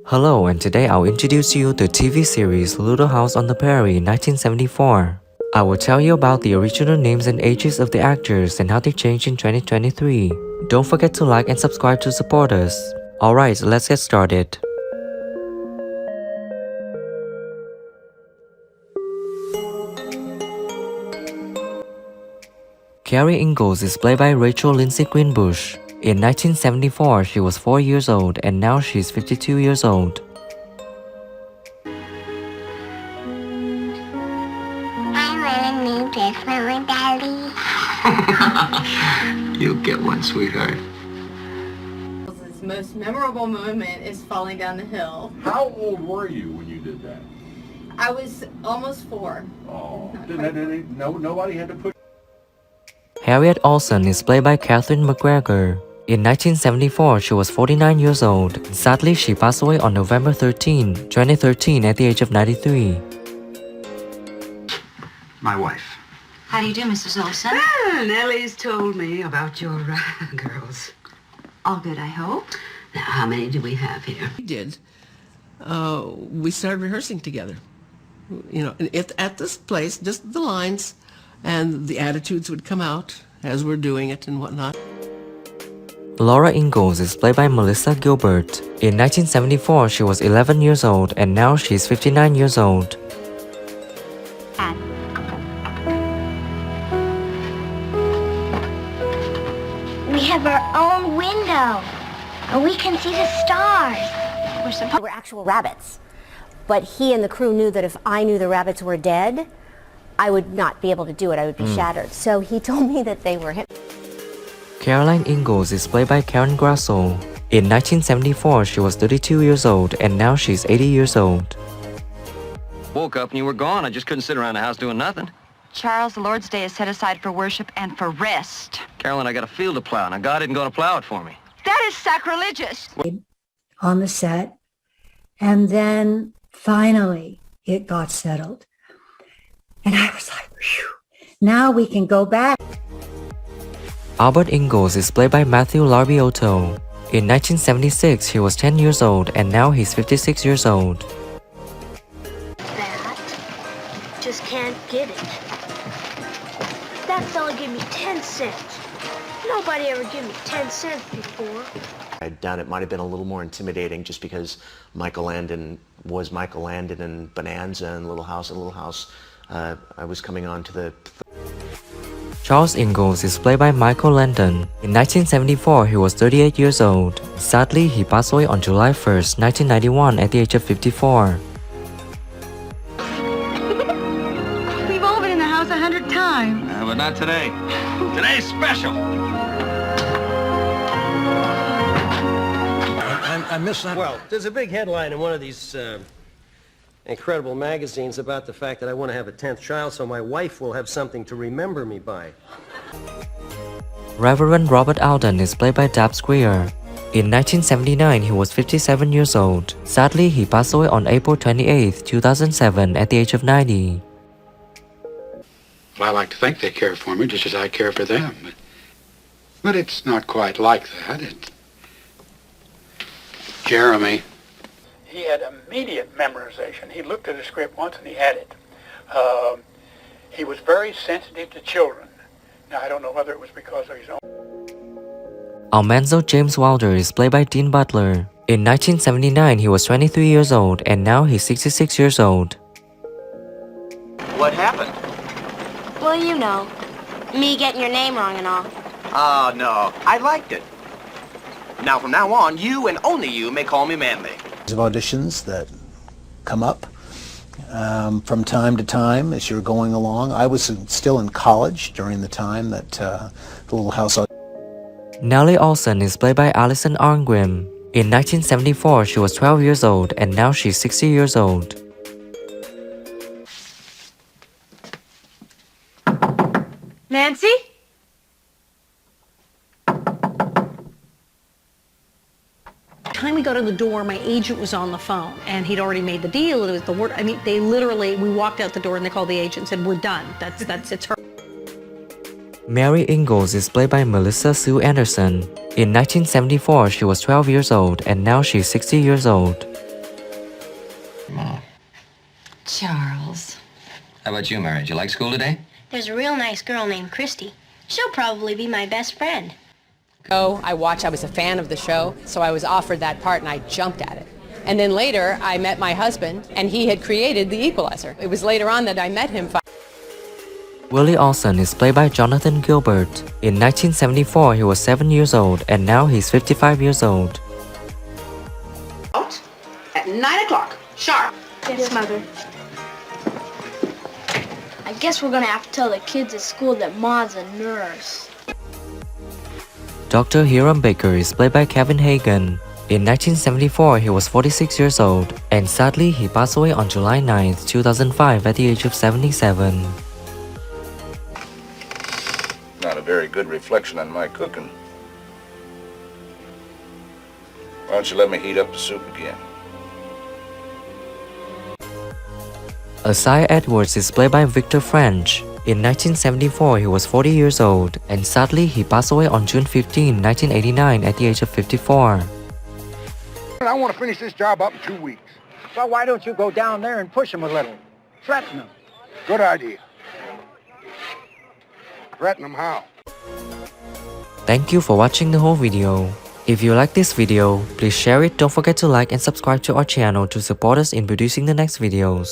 Hello, and today I'll introduce you to TV series Little House on the Prairie 1974. I will tell you about the original names and ages of the actors and how they changed in 2023. Don't forget to like and subscribe to support us. Alright, let's get started. Carrie Ingalls is played by Rachel Lindsay Greenbush. In 1974, she was 4 years old and now she's 52 years old. I want a new dress for my daddy. You'll get one, sweetheart. His most memorable moment is falling down the hill. How old were you when you did that? I was almost 4. Oh, nobody had to push. Harriet Olsen is played by Catherine McGregor. In 1974, she was 49 years old. Sadly, she passed away on November 13, 2013 at the age of 93. My wife. How do you do, Mrs. Olson? Well, Nellie's told me about your girls. All good, I hope. Now, how many do we have here? We did. We started rehearsing together. You know, at this place, just the lines and the attitudes would come out as we're doing it and whatnot. Laura Ingalls is played by Melissa Gilbert. In 1974, she was 11 years old and now she's 59 years old. We have our own window, and we can see the stars. They were actual rabbits. But he and the crew knew that if I knew the rabbits were dead, I would not be able to do it. I would be shattered. So he told me that they were him. Caroline Ingalls is played by Karen Grasso. In 1974, she was 32 years old and now she's 80 years old. Woke up and you were gone. I just couldn't sit around the house doing nothing. Charles, the Lord's Day is set aside for worship and for rest. Carolyn, I got a field to plow. Now, God isn't going to plow it for me. That is sacrilegious. On the set, and then finally it got settled. And I was like, phew, now we can go back. Albert Ingalls is played by Matthew Larbiotto. In 1976, he was 10 years old and now he's 56 years old. That just can't get it. That fella gave me 10 cents. Nobody ever gave me 10 cents before. I'd done it might have been a little more intimidating just because Michael Landon was Michael Landon in Bonanza and Little House and Little House. I was coming on to the... Charles Ingalls is played by Michael Landon. In 1974, he was 38 years old. Sadly, he passed away on July 1st, 1991 at the age of 54. We've all been in the house 100 times. But not today. Today's special. I miss that. Well, there's a big headline in one of these incredible magazines about the fact that I want to have a 10th child so my wife will have something to remember me by. Reverend Robert Alden is played by Dabbs Greer. In 1979, he was 57 years old. Sadly, he passed away on April 28, 2007 at the age of 90. Well, I like to think they care for me just as I care for them. But it's not quite like that. Jeremy. He had immediate memorization. He looked at a script once and he had it. He was very sensitive to children. Now, I don't know whether it was because of his own... Almanzo James Wilder is played by Dean Butler. In 1979, he was 23 years old and now he's 66 years old. What happened? Well, you know, me getting your name wrong and all. Oh, no. I liked it. Now, from now on, you and only you may call me Manly. Of auditions that come up from time to time as you're going along. I was still in college during the time that the Little House... Nellie Olson is played by Alison Arngrim. In 1974, she was 12 years old and now she's 60 years old. Nancy? Time we got to the door, my agent was on the phone and he'd already made the deal. It was the word. I mean, they literally, we walked out the door and they called the agent and said, we're done. It's her. Mary Ingalls is played by Melissa Sue Anderson. In 1974, she was 12 years old and now she's 60 years old. Mom. Charles. How about you, Mary? Did you like school today? There's a real nice girl named Christy. She'll probably be my best friend. I was a fan of the show, so I was offered that part and I jumped at it. And then later I met my husband and he had created The Equalizer. It was later on that I met him. Willie Olson is played by Jonathan Gilbert. In 1974, he was 7 years old, and now he's 55 years old. Out at 9 o'clock, sharp. Yes, Mother. I guess we're gonna have to tell the kids at school that Ma's a nurse. Dr. Hiram Baker is played by Kevin Hagan. In 1974, he was 46 years old, and sadly, he passed away on July 9, 2005 at the age of 77. Not a very good reflection on my cooking. Why don't you let me heat up the soup again? Asai Edwards is played by Victor French. In 1974, he was 40 years old, and sadly, he passed away on June 15, 1989 at the age of 54. I want to finish this job up in 2 weeks. Well, why don't you go down there and push them a little? Threaten them. Good idea. Threaten them how? Thank you for watching the whole video. If you like this video, please share it, don't forget to like and subscribe to our channel to support us in producing the next videos.